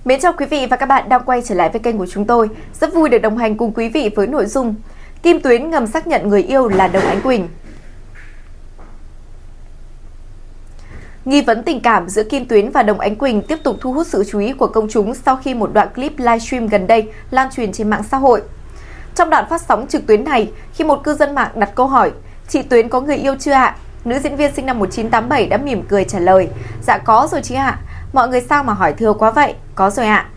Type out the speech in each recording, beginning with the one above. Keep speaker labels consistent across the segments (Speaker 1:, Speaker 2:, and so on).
Speaker 1: Mến chào quý vị và các bạn đang quay trở lại với kênh của chúng tôi. Rất vui được đồng hành cùng quý vị với nội dung Kim Tuyến ngầm xác nhận người yêu là Đồng Ánh Quỳnh. Nghi vấn tình cảm giữa Kim Tuyến và Đồng Ánh Quỳnh tiếp tục thu hút sự chú ý của công chúng sau khi một đoạn clip livestream gần đây lan truyền trên mạng xã hội. Trong đoạn phát sóng trực tuyến này, khi một cư dân mạng đặt câu hỏi "Chị Tuyến có người yêu chưa ạ?", nữ diễn viên sinh năm 1987 đã mỉm cười trả lời: "Dạ có rồi chị ạ. Mọi người sao mà hỏi thừa quá vậy? Có rồi ạ."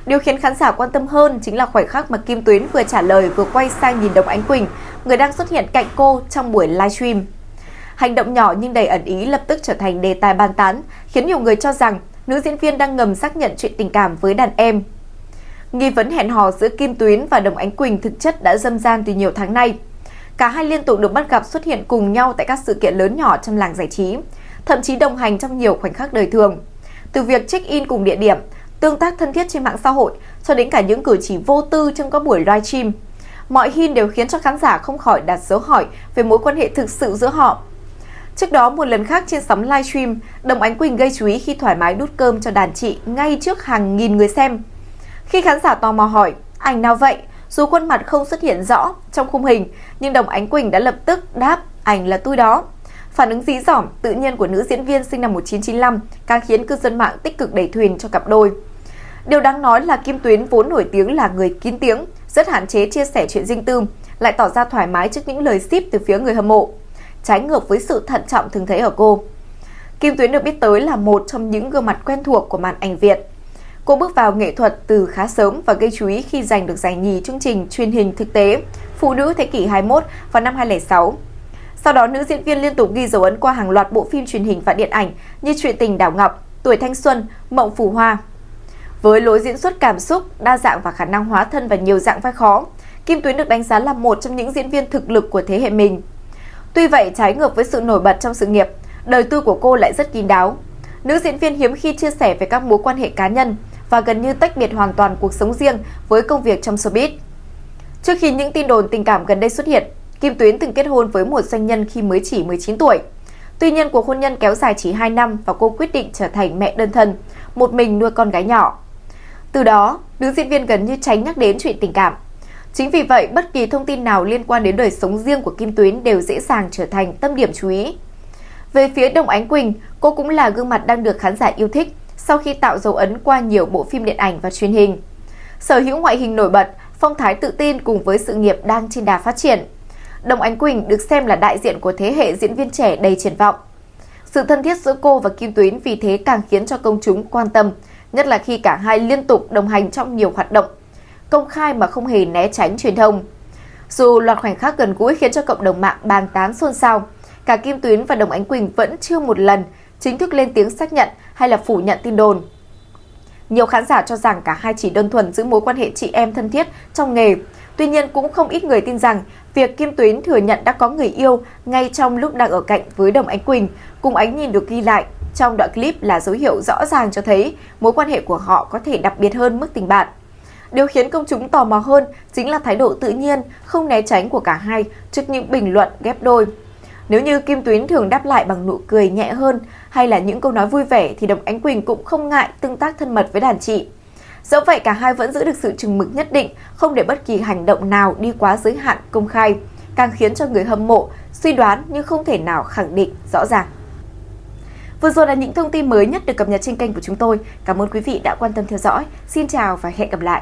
Speaker 1: Điều khiến khán giả quan tâm hơn chính là khoảnh khắc mà Kim Tuyến vừa trả lời vừa quay sang nhìn Đồng Ánh Quỳnh, người đang xuất hiện cạnh cô trong buổi livestream. Hành động nhỏ nhưng đầy ẩn ý lập tức trở thành đề tài bàn tán, khiến nhiều người cho rằng nữ diễn viên đang ngầm xác nhận chuyện tình cảm với đàn em. Nghi vấn hẹn hò giữa Kim Tuyến và Đồng Ánh Quỳnh thực chất đã râm ran từ nhiều tháng nay. Cả hai liên tục được bắt gặp xuất hiện cùng nhau tại các sự kiện lớn nhỏ trong làng giải trí, thậm chí đồng hành trong nhiều khoảnh khắc đời thường. Từ việc check-in cùng địa điểm, tương tác thân thiết trên mạng xã hội cho đến cả những cử chỉ vô tư trong các buổi livestream, mọi hint đều khiến cho khán giả không khỏi đặt dấu hỏi về mối quan hệ thực sự giữa họ. Trước đó, một lần khác trên sóng livestream, Đồng Ánh Quỳnh gây chú ý khi thoải mái đút cơm cho đàn chị ngay trước hàng nghìn người xem. Khi khán giả tò mò hỏi "Ảnh nào vậy?", dù khuôn mặt không xuất hiện rõ trong khung hình, nhưng Đồng Ánh Quỳnh đã lập tức đáp "Ảnh là tôi đó". Phản ứng dí dỏm tự nhiên của nữ diễn viên sinh năm 1995 càng khiến cư dân mạng tích cực đẩy thuyền cho cặp đôi. Điều đáng nói là Kim Tuyến vốn nổi tiếng là người kín tiếng, rất hạn chế chia sẻ chuyện riêng tư, lại tỏ ra thoải mái trước những lời ship từ phía người hâm mộ, trái ngược với sự thận trọng thường thấy ở cô. Kim Tuyến được biết tới là một trong những gương mặt quen thuộc của màn ảnh Việt. Cô bước vào nghệ thuật từ khá sớm và gây chú ý khi giành được giải nhì chương trình truyền hình thực tế Phụ nữ thế kỷ 21 vào năm 2006. Sau đó, nữ diễn viên liên tục ghi dấu ấn qua hàng loạt bộ phim truyền hình và điện ảnh như Chuyện tình Đảo Ngọc, Tuổi thanh xuân, Mộng phù hoa. Với lối diễn xuất cảm xúc, đa dạng và khả năng hóa thân vào nhiều dạng vai khó, Kim Tuyến được đánh giá là một trong những diễn viên thực lực của thế hệ mình. Tuy vậy, trái ngược với sự nổi bật trong sự nghiệp, đời tư của cô lại rất kín đáo. Nữ diễn viên hiếm khi chia sẻ về các mối quan hệ cá nhân và gần như tách biệt hoàn toàn cuộc sống riêng với công việc trong showbiz. Trước khi những tin đồn tình cảm gần đây xuất hiện, Kim Tuyến từng kết hôn với một doanh nhân khi mới chỉ 19 tuổi. Tuy nhiên, cuộc hôn nhân kéo dài chỉ 2 năm và cô quyết định trở thành mẹ đơn thân, một mình nuôi con gái nhỏ. Từ đó, nữ diễn viên gần như tránh nhắc đến chuyện tình cảm. Chính vì vậy, bất kỳ thông tin nào liên quan đến đời sống riêng của Kim Tuyến đều dễ dàng trở thành tâm điểm chú ý. Về phía Đồng Ánh Quỳnh, cô cũng là gương mặt đang được khán giả yêu thích sau khi tạo dấu ấn qua nhiều bộ phim điện ảnh và truyền hình. Sở hữu ngoại hình nổi bật, phong thái tự tin cùng với sự nghiệp đang trên đà phát triển, Đồng Ánh Quỳnh được xem là đại diện của thế hệ diễn viên trẻ đầy triển vọng. Sự thân thiết giữa cô và Kim Tuyến vì thế càng khiến cho công chúng quan tâm, nhất là khi cả hai liên tục đồng hành trong nhiều hoạt động công khai mà không hề né tránh truyền thông. Dù loạt khoảnh khắc gần gũi khiến cho cộng đồng mạng bàn tán xôn xao, cả Kim Tuyến và Đồng Ánh Quỳnh vẫn chưa một lần chính thức lên tiếng xác nhận hay là phủ nhận tin đồn. Nhiều khán giả cho rằng cả hai chỉ đơn thuần giữ mối quan hệ chị em thân thiết trong nghề. Tuy nhiên, cũng không ít người tin rằng việc Kim Tuyến thừa nhận đã có người yêu ngay trong lúc đang ở cạnh với Đồng Ánh Quỳnh cùng ánh nhìn được ghi lại trong đoạn clip là dấu hiệu rõ ràng cho thấy mối quan hệ của họ có thể đặc biệt hơn mức tình bạn. Điều khiến công chúng tò mò hơn chính là thái độ tự nhiên, không né tránh của cả hai trước những bình luận ghép đôi. Nếu như Kim Tuyến thường đáp lại bằng nụ cười nhẹ hơn hay là những câu nói vui vẻ thì Đồng Ánh Quỳnh cũng không ngại tương tác thân mật với đàn chị. Dẫu vậy, cả hai vẫn giữ được sự chừng mực nhất định, không để bất kỳ hành động nào đi quá giới hạn công khai, càng khiến cho người hâm mộ suy đoán nhưng không thể nào khẳng định rõ ràng. Vừa rồi là những thông tin mới nhất được cập nhật trên kênh của chúng tôi. Cảm ơn quý vị đã quan tâm theo dõi. Xin chào và hẹn gặp lại!